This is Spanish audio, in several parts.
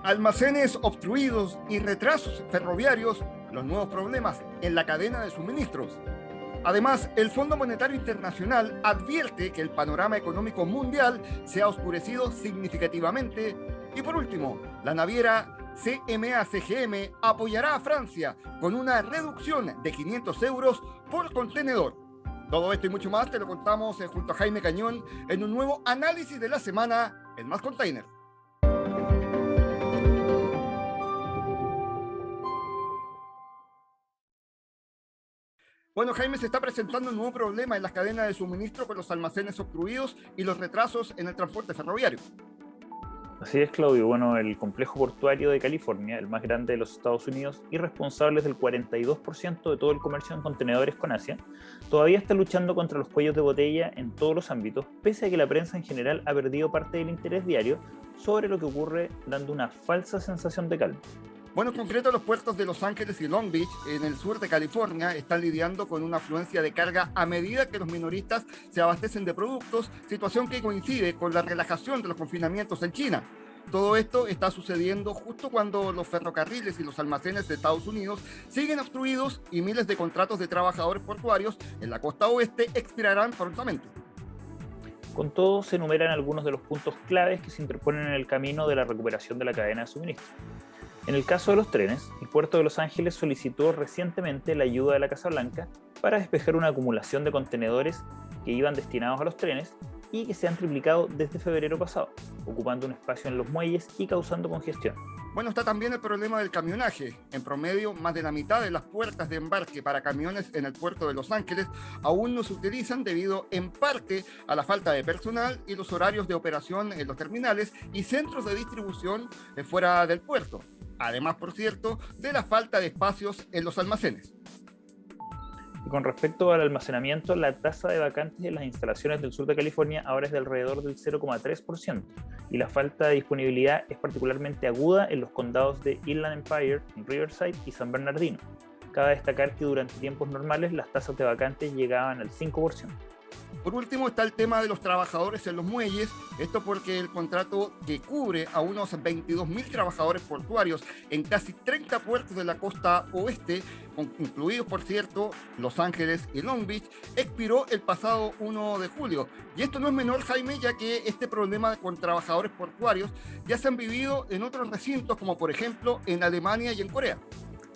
Almacenes obstruidos y retrasos ferroviarios, los nuevos problemas en la cadena de suministros. Además, el Fondo Monetario Internacional advierte que el panorama económico mundial se ha oscurecido significativamente. Y por último, la naviera CMA-CGM apoyará a Francia con una reducción de 500 euros por contenedor. Todo esto y mucho más te lo contamos junto a Jaime Cañón en un nuevo análisis de la semana en Más Container. Bueno, Jaime, se está presentando un nuevo problema en las cadenas de suministro con los almacenes obstruidos y los retrasos en el transporte ferroviario. Así es, Claudio. Bueno, el complejo portuario de California, el más grande de los Estados Unidos y responsable del 42% de todo el comercio en contenedores con Asia, todavía está luchando contra los cuellos de botella en todos los ámbitos, pese a que la prensa en general ha perdido parte del interés diario sobre lo que ocurre, dando una falsa sensación de calma. Bueno, en concreto, los puertos de Los Ángeles y Long Beach, en el sur de California, están lidiando con una afluencia de carga a medida que los minoristas se abastecen de productos, situación que coincide con la relajación de los confinamientos en China. Todo esto está sucediendo justo cuando los ferrocarriles y los almacenes de Estados Unidos siguen obstruidos y miles de contratos de trabajadores portuarios en la costa oeste expirarán prontamente. Con todo, se enumeran algunos de los puntos claves que se interponen en el camino de la recuperación de la cadena de suministro. En el caso de los trenes, el puerto de Los Ángeles solicitó recientemente la ayuda de la Casa Blanca para despejar una acumulación de contenedores que iban destinados a los trenes y que se han triplicado desde febrero pasado, ocupando un espacio en los muelles y causando congestión. Bueno, está también el problema del camionaje. En promedio, más de la mitad de las puertas de embarque para camiones en el puerto de Los Ángeles aún no se utilizan debido en parte a la falta de personal y los horarios de operación en los terminales y centros de distribución fuera del puerto. Además, por cierto, de la falta de espacios en los almacenes. Y con respecto al almacenamiento, la tasa de vacantes en las instalaciones del sur de California ahora es de alrededor del 0,3%, y la falta de disponibilidad es particularmente aguda en los condados de Inland Empire, Riverside y San Bernardino. Cabe destacar que durante tiempos normales las tasas de vacantes llegaban al 5%. Por último está el tema de los trabajadores en los muelles, esto porque el contrato que cubre a unos 22.000 trabajadores portuarios en casi 30 puertos de la costa oeste, incluidos por cierto Los Ángeles y Long Beach, expiró el pasado 1 de julio. Y esto no es menor, Jaime, ya que este problema con trabajadores portuarios ya se han vivido en otros recintos, como por ejemplo en Alemania y en Corea.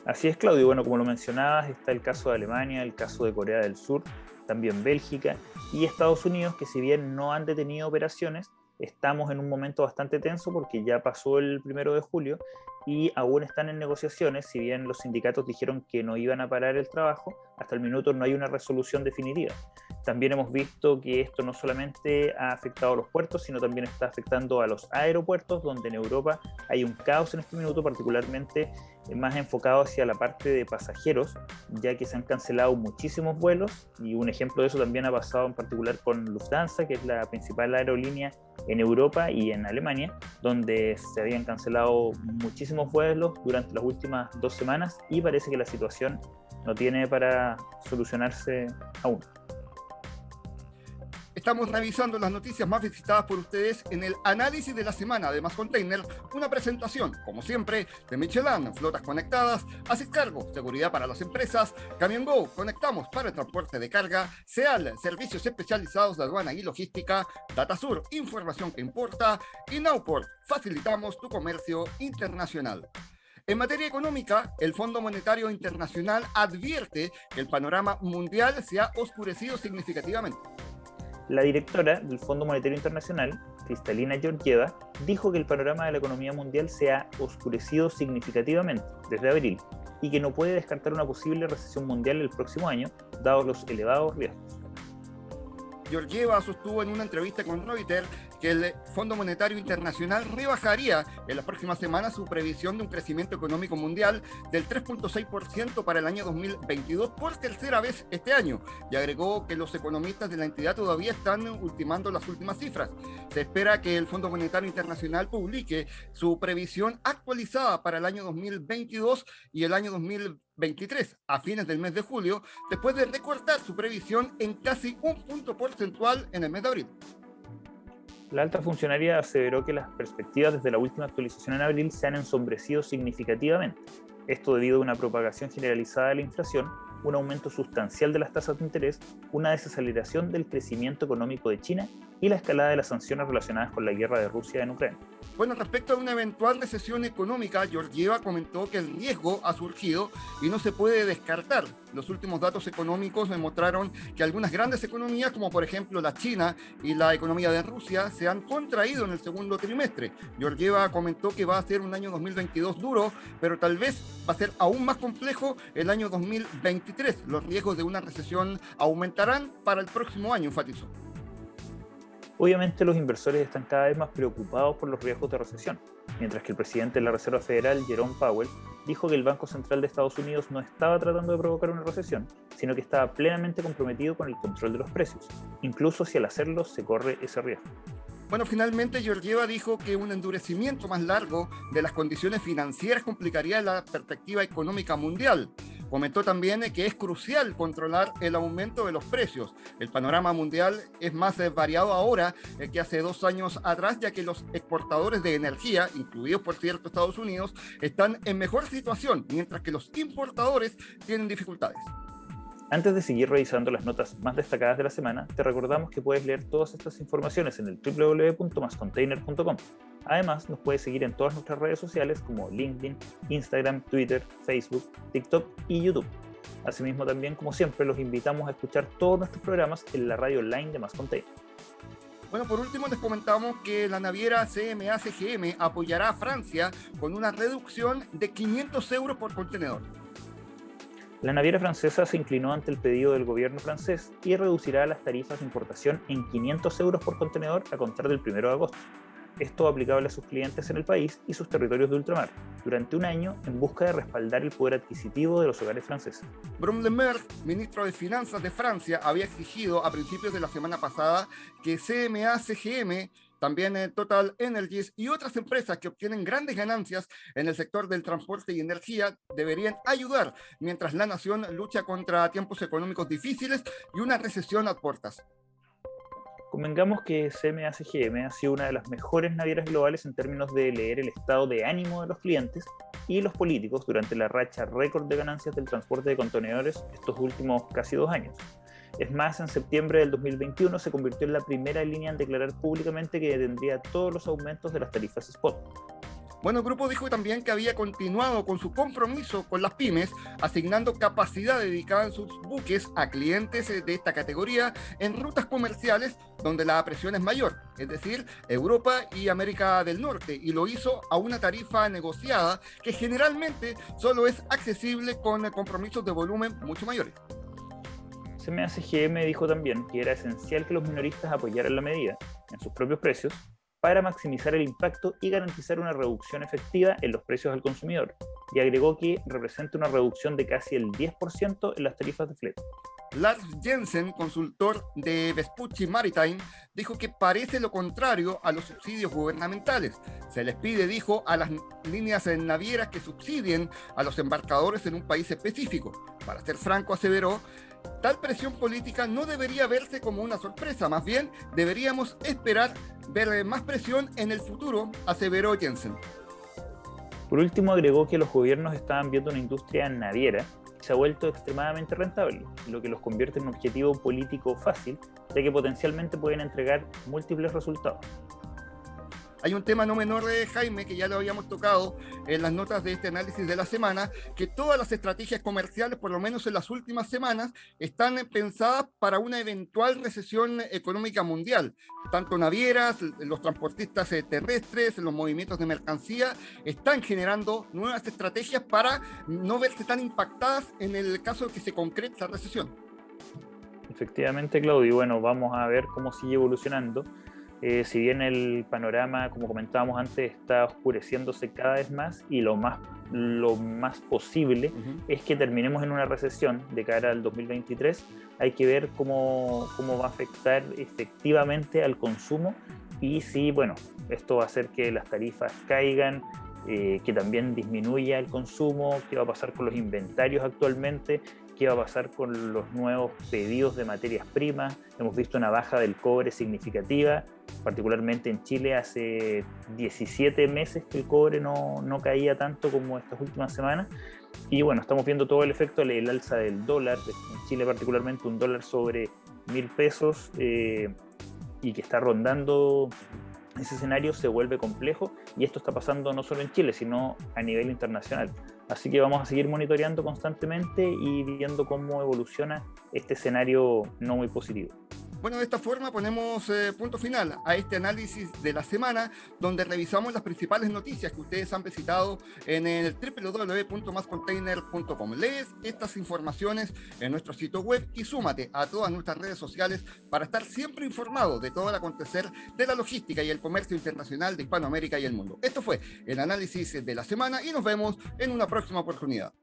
Así es, Claudio. Bueno, como lo mencionabas, está el caso de Alemania, el caso de Corea del Sur, también Bélgica y Estados Unidos, que si bien no han detenido operaciones, estamos en un momento bastante tenso porque ya pasó el 1 de julio y aún están en negociaciones. Si bien los sindicatos dijeron que no iban a parar el trabajo, hasta el minuto no hay una resolución definitiva. También hemos visto que esto no solamente ha afectado a los puertos, sino también está afectando a los aeropuertos, donde en Europa hay un caos en este minuto, particularmente más enfocado hacia la parte de pasajeros, ya que se han cancelado muchísimos vuelos, y un ejemplo de eso también ha pasado en particular con Lufthansa, que es la principal aerolínea en Europa y en Alemania, donde se habían cancelado muchísimos vuelos durante las últimas 2 semanas y parece que la situación no tiene para solucionarse aún. Estamos revisando las noticias más visitadas por ustedes en el análisis de la semana de Más Container, una presentación, como siempre, de Michelin, flotas conectadas, Asiscargo, seguridad para las empresas, Camion Go, conectamos para el transporte de carga, SEAL, servicios especializados de aduana y logística, Datasur, información que importa, y Nowport, facilitamos tu comercio internacional. En materia económica, el Fondo Monetario Internacional advierte que el panorama mundial se ha oscurecido significativamente. La directora del Fondo Monetario Internacional, Kristalina Georgieva, dijo que el panorama de la economía mundial se ha oscurecido significativamente desde abril y que no puede descartar una posible recesión mundial el próximo año, dados los elevados riesgos. Georgieva sostuvo en una entrevista con Reuters que el Fondo Monetario Internacional rebajaría en las próximas semanas su previsión de un crecimiento económico mundial del 3,6% para el año 2022 por tercera vez este año, y agregó que los economistas de la entidad todavía están ultimando las últimas cifras. Se espera que el Fondo Monetario Internacional publique su previsión actualizada para el año 2022 y el año 2023 a fines del mes de julio, después de recortar su previsión en casi un punto porcentual en el mes de abril. La alta funcionaria aseveró que las perspectivas desde la última actualización en abril se han ensombrecido significativamente. Esto debido a una propagación generalizada de la inflación, un aumento sustancial de las tasas de interés, una desaceleración del crecimiento económico de China y la escalada de las sanciones relacionadas con la guerra de Rusia en Ucrania. Bueno, respecto a una eventual recesión económica, Georgieva comentó que el riesgo ha surgido y no se puede descartar. Los últimos datos económicos demostraron que algunas grandes economías, como por ejemplo la China y la economía de Rusia, se han contraído en el segundo trimestre. Georgieva comentó que va a ser un año 2022 duro, pero tal vez va a ser aún más complejo el año 2023. Los riesgos de una recesión aumentarán para el próximo año, enfatizó. Obviamente los inversores están cada vez más preocupados por los riesgos de recesión, mientras que el presidente de la Reserva Federal, Jerome Powell, dijo que el Banco Central de Estados Unidos no estaba tratando de provocar una recesión, sino que estaba plenamente comprometido con el control de los precios, incluso si al hacerlo se corre ese riesgo. Bueno, finalmente Georgieva dijo que un endurecimiento más largo de las condiciones financieras complicaría la perspectiva económica mundial. Comentó también que es crucial controlar el aumento de los precios. El panorama mundial es más variado ahora que hace 2 años atrás, ya que los exportadores de energía, incluidos por cierto Estados Unidos, están en mejor situación, mientras que los importadores tienen dificultades. Antes de seguir revisando las notas más destacadas de la semana, te recordamos que puedes leer todas estas informaciones en el www.mascontainer.com. Además, nos puedes seguir en todas nuestras redes sociales como LinkedIn, Instagram, Twitter, Facebook, TikTok y YouTube. Asimismo, también, como siempre, los invitamos a escuchar todos nuestros programas en la radio online de Mascontainer. Bueno, por último les comentamos que la naviera CMA-CGM apoyará a Francia con una reducción de 500 euros por contenedor. La naviera francesa se inclinó ante el pedido del gobierno francés y reducirá las tarifas de importación en 500 euros por contenedor a contar del 1 de agosto. Esto aplicable a sus clientes en el país y sus territorios de ultramar, durante un año en busca de respaldar el poder adquisitivo de los hogares franceses. Bruno Le Maire, ministro de Finanzas de Francia, había exigido a principios de la semana pasada que CMA-CGM, también Total Energies y otras empresas que obtienen grandes ganancias en el sector del transporte y energía deberían ayudar mientras la nación lucha contra tiempos económicos difíciles y una recesión a puertas. Convengamos que CMA-CGM ha sido una de las mejores navieras globales en términos de leer el estado de ánimo de los clientes y los políticos durante la racha récord de ganancias del transporte de contenedores estos últimos casi 2 años. Es más, en septiembre del 2021 se convirtió en la primera línea en declarar públicamente que detendría todos los aumentos de las tarifas spot. Bueno, el grupo dijo también que había continuado con su compromiso con las pymes, asignando capacidad dedicada en sus buques a clientes de esta categoría en rutas comerciales donde la presión es mayor, es decir, Europa y América del Norte, y lo hizo a una tarifa negociada que generalmente solo es accesible con compromisos de volumen mucho mayores. CMA-CGM dijo también que era esencial que los minoristas apoyaran la medida en sus propios precios para maximizar el impacto y garantizar una reducción efectiva en los precios al consumidor, y agregó que representa una reducción de casi el 10% en las tarifas de flete. Lars Jensen, consultor de Vespucci Maritime, dijo que parece lo contrario a los subsidios gubernamentales. Se les pide, dijo, a las líneas navieras que subsidien a los embarcadores en un país específico. Para ser franco, aseveró, tal presión política no debería verse como una sorpresa, más bien deberíamos esperar ver más presión en el futuro, aseveró Jensen. Por último, agregó que los gobiernos estaban viendo una industria naviera que se ha vuelto extremadamente rentable, lo que los convierte en un objetivo político fácil, ya que potencialmente pueden entregar múltiples resultados. Hay un tema no menor de Jaime, que ya lo habíamos tocado en las notas de este análisis de la semana, que todas las estrategias comerciales, por lo menos en las últimas semanas, están pensadas para una eventual recesión económica mundial. Tanto navieras, los transportistas terrestres, los movimientos de mercancía, están generando nuevas estrategias para no verse tan impactadas en el caso de que se concrete la recesión. Efectivamente, Claudio, bueno, vamos a ver cómo sigue evolucionando. Si bien el panorama, como comentábamos antes, está oscureciéndose cada vez más y lo más posible es que terminemos en una recesión de cara al 2023, hay que ver cómo va a afectar efectivamente al consumo y si, bueno, esto va a hacer que las tarifas caigan, que también disminuya el consumo, qué va a pasar con los inventarios actualmente, qué va a pasar con los nuevos pedidos de materias primas. Hemos visto una baja del cobre significativa particularmente en Chile hace 17 meses que el cobre no caía tanto como estas últimas semanas. Y bueno, estamos viendo todo el efecto del alza del dólar, en Chile particularmente un dólar sobre 1.000 pesos, y que está rondando ese escenario se vuelve complejo, y esto está pasando no solo en Chile, sino a nivel internacional. Así que vamos a seguir monitoreando constantemente y viendo cómo evoluciona este escenario no muy positivo. Bueno, de esta forma ponemos punto final a este análisis de la semana, donde revisamos las principales noticias que ustedes han visitado en el www.mascontainer.com. Lees estas informaciones en nuestro sitio web y súmate a todas nuestras redes sociales para estar siempre informado de todo el acontecer de la logística y el comercio internacional de Hispanoamérica y el mundo. Esto fue el análisis de la semana y nos vemos en una próxima oportunidad.